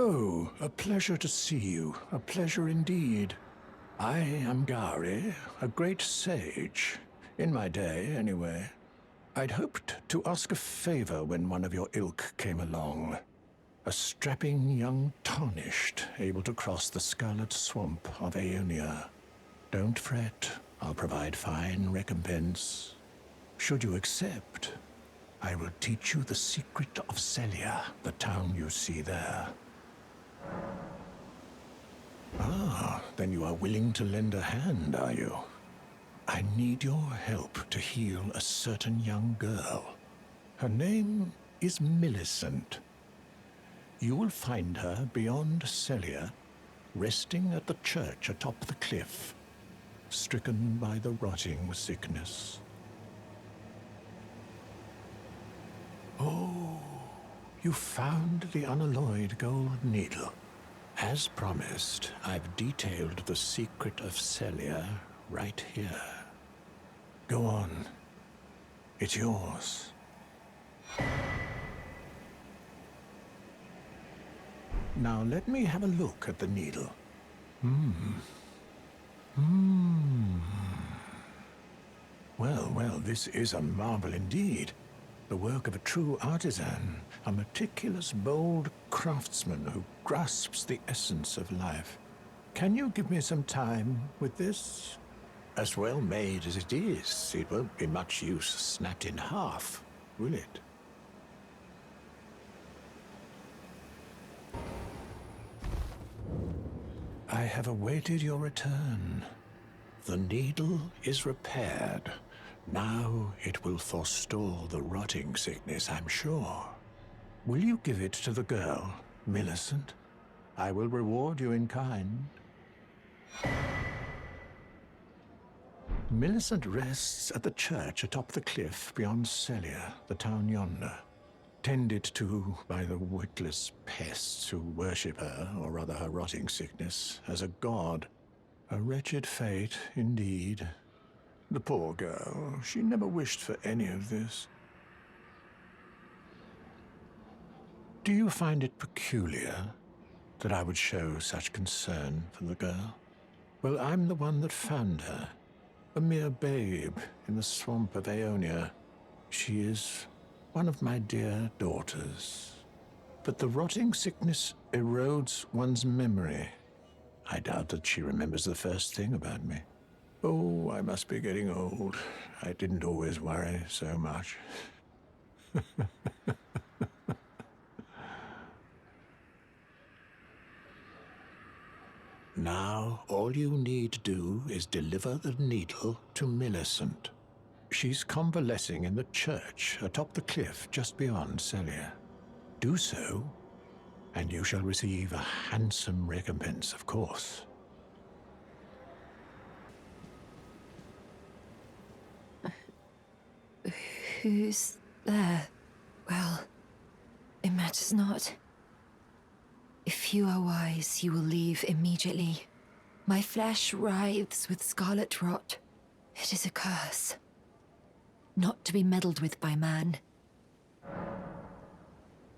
Oh, a pleasure to see you. A pleasure indeed. I am Gari, a great sage. In my day, anyway. I'd hoped to ask a favor when one of your ilk came along. A strapping young tarnished, able to cross the scarlet swamp of Aeonia. Don't fret, I'll provide fine recompense. Should you accept, I will teach you the secret of Celia, the town you see there. Ah, then you are willing to lend a hand, are you? I need your help to heal a certain young girl. Her name is Millicent. You will find her beyond Celia, resting at the church atop the cliff, stricken by the rotting sickness. Oh, you found the unalloyed gold needle. As promised, I've detailed the secret of Celia right here. Go on. It's yours. Now let me have a look at the needle. Well, this is a marvel indeed. The work of a true artisan, a meticulous, bold craftsman who grasps the essence of life. Can you give me some time with this? As well made as it is, it won't be much use snapped in half, will it? I have awaited your return. The needle is repaired. Now it will forestall the rotting sickness, I'm sure. Will you give it to the girl, Millicent? I will reward you in kind. Millicent rests at the church atop the cliff beyond Celia, the town yonder, tended to by the witless pests who worship her, or rather her rotting sickness, as a god. A wretched fate, indeed. The poor girl, she never wished for any of this. Do you find it peculiar that I would show such concern for the girl? Well, I'm the one that found her, a mere babe in the swamp of Aeonia. She is one of my dear daughters. But the rotting sickness erodes one's memory. I doubt that she remembers the first thing about me. Oh, I must be getting old. I didn't always worry so much. Now, all you need to do is deliver the needle to Millicent. She's convalescing in the church atop the cliff just beyond Celia. Do so, and you shall receive a handsome recompense, of course. Who's there? Well, it matters not. If you are wise, you will leave immediately. My flesh writhes with scarlet rot. It is a curse, not to be meddled with by man.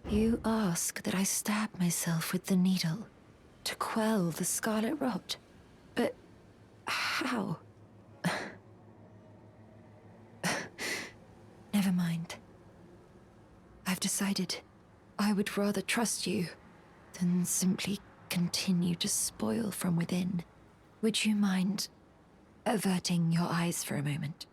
You ask that I stab myself with the needle to quell the scarlet rot. But how? Never mind. I've decided I would rather trust you than simply continue to spoil from within. Would you mind averting your eyes for a moment?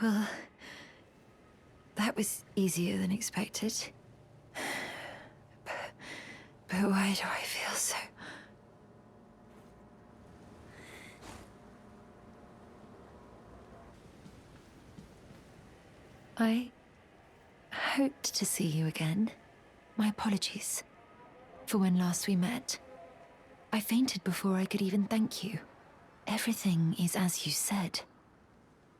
Well, that was easier than expected. But why do I feel so... I hoped to see you again. My apologies for when last we met. I fainted before I could even thank you. Everything is as you said.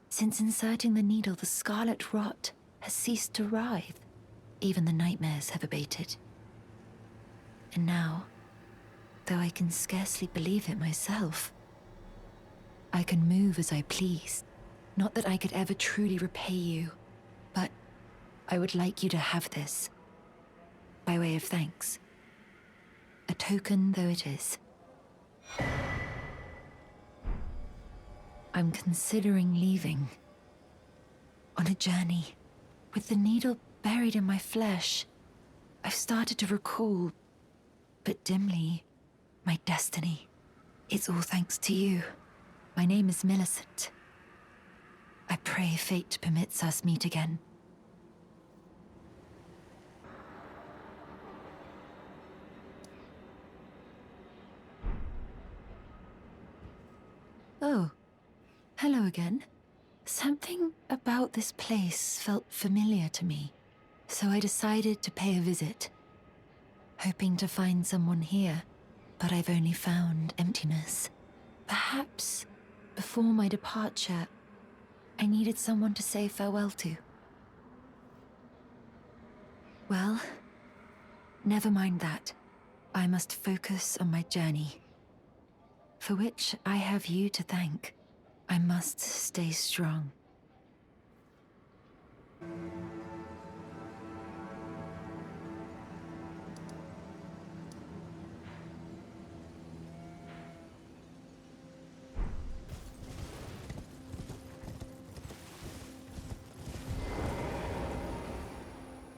Since inserting the needle, the scarlet rot has ceased to writhe. Even the nightmares have abated. And now, though I can scarcely believe it myself. I can move as I please. Not that I could ever truly repay you, but I would like you to have this, by way of thanks. A token though it is. I'm considering leaving. On a journey, with the needle buried in my flesh, I've started to recall, but dimly, my destiny. It's all thanks to you. My name is Millicent. I pray fate permits us meet again. Oh, hello again. Something about this place felt familiar to me, so I decided to pay a visit. Hoping to find someone here, but I've only found emptiness. Perhaps, before my departure, I needed someone to say farewell to. Well, never mind that. I must focus on my journey, for which I have you to thank. I must stay strong.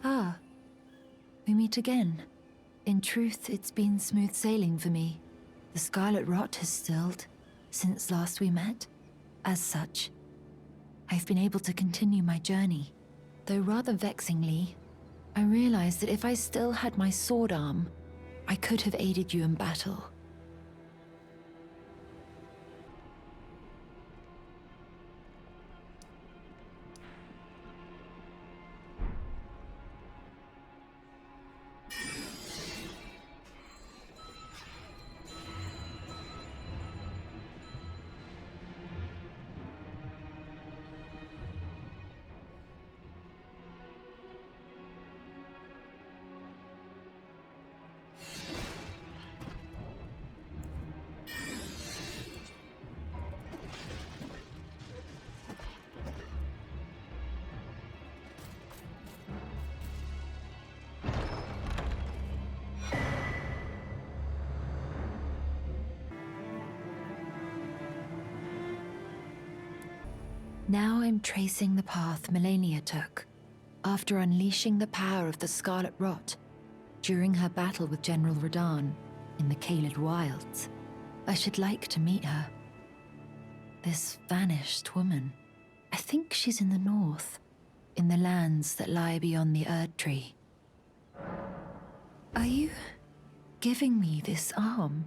Ah, we meet again. In truth, it's been smooth sailing for me. The scarlet rot has stilled since last we met. As such, I've been able to continue my journey. Though rather vexingly, I realized that if I still had my sword arm, I could have aided you in battle. Now I'm tracing the path Melania took, after unleashing the power of the Scarlet Rot during her battle with General Radahn in the Caelid Wilds. I should like to meet her. This vanished woman. I think she's in the north, in the lands that lie beyond the Erd Tree. Are you giving me this arm?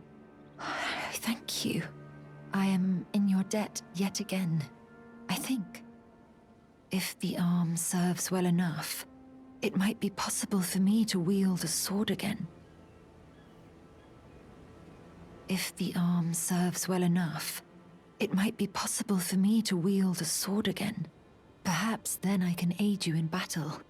Thank you. I am in your debt yet again. I think, if the arm serves well enough, it might be possible for me to wield a sword again. If the arm serves well enough, it might be possible for me to wield a sword again. Perhaps then I can aid you in battle.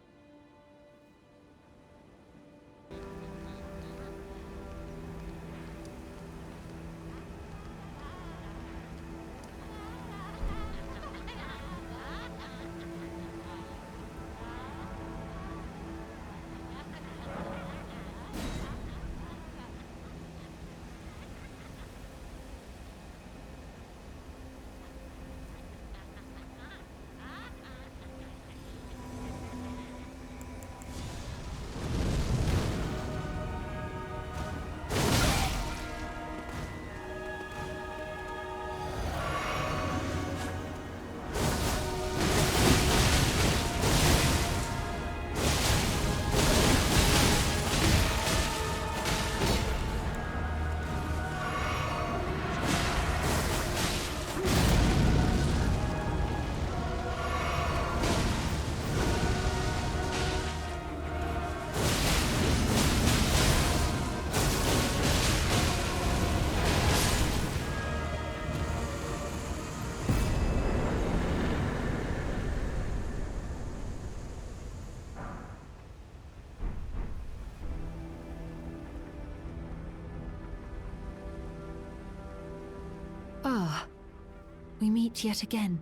we meet yet again.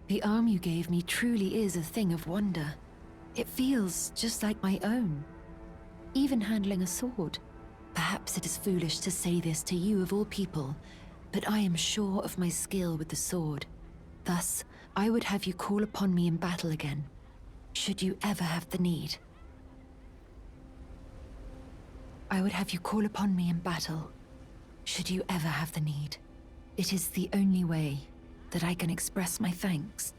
The arm you gave me truly is a thing of wonder. It feels just like my own. Even handling a sword. Perhaps it is foolish to say this to you of all people, but I am sure of my skill with the sword. Thus, I would have you call upon me in battle again, should you ever have the need. I would have you call upon me in battle, should you ever have the need. It is the only way that I can express my thanks.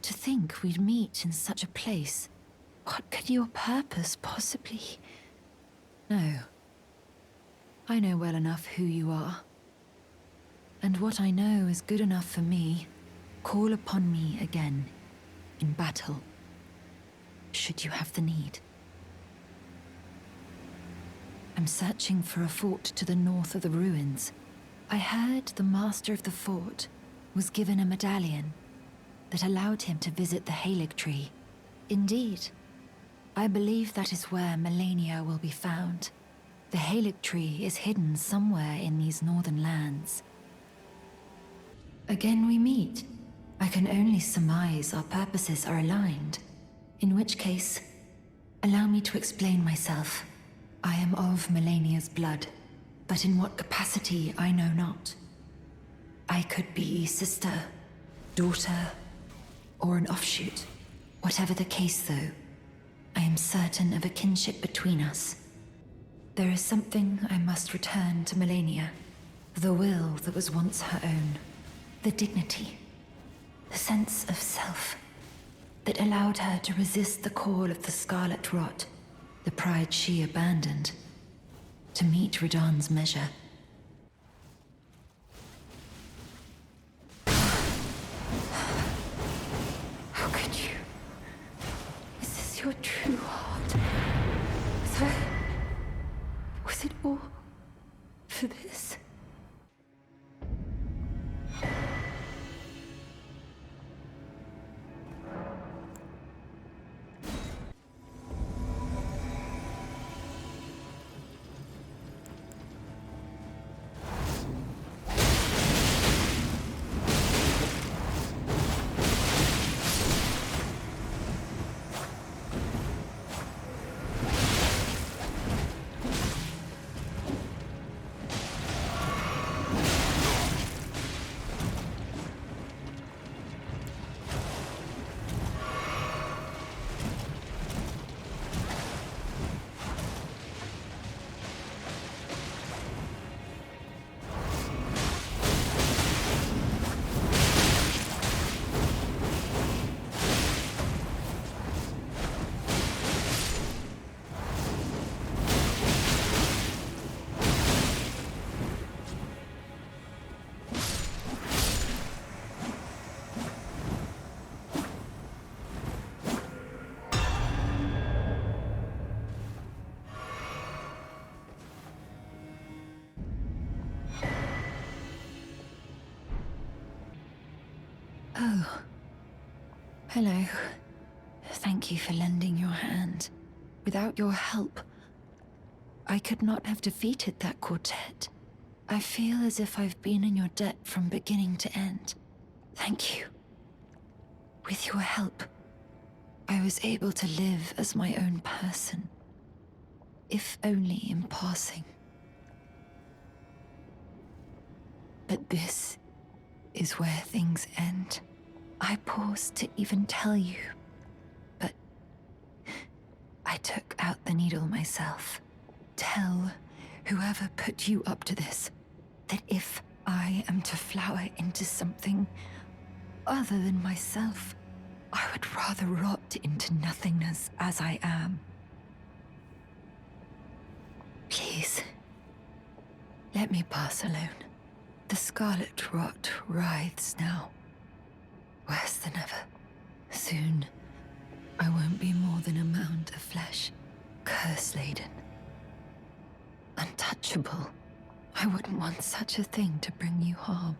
To think we'd meet in such a place. What could your purpose possibly... No. I know well enough who you are. And what I know is good enough for me. Call upon me again, in battle, should you have the need. I'm searching for a fort to the north of the ruins. I heard the master of the fort was given a medallion that allowed him to visit the Halig tree. Indeed, I believe that is where Melania will be found. The Halig tree is hidden somewhere in these northern lands. Again we meet. I can only surmise our purposes are aligned. In which case, allow me to explain myself. I am of Melania's blood, but in what capacity I know not. I could be sister, daughter, or an offshoot. Whatever the case, though, I am certain of a kinship between us. There is something I must return to Melania. The will that was once her own. The dignity. The sense of self that allowed her to resist the call of the Scarlet Rot, the pride she abandoned, to meet Radahn's measure. How could you? Is this your true heart? Was it all for this? Oh. Hello. Thank you for lending your hand. Without your help, I could not have defeated that quartet. I feel as if I've been in your debt from beginning to end. Thank you. With your help, I was able to live as my own person, if only in passing. But this is where things end. I paused to even tell you, but I took out the needle myself. Tell whoever put you up to this that if I am to flower into something other than myself, I would rather rot into nothingness as I am. Please, let me pass alone. The Scarlet Rot writhes now, worse than ever. Soon, I won't be more than a mound of flesh, curse-laden. Untouchable. I wouldn't want such a thing to bring you harm.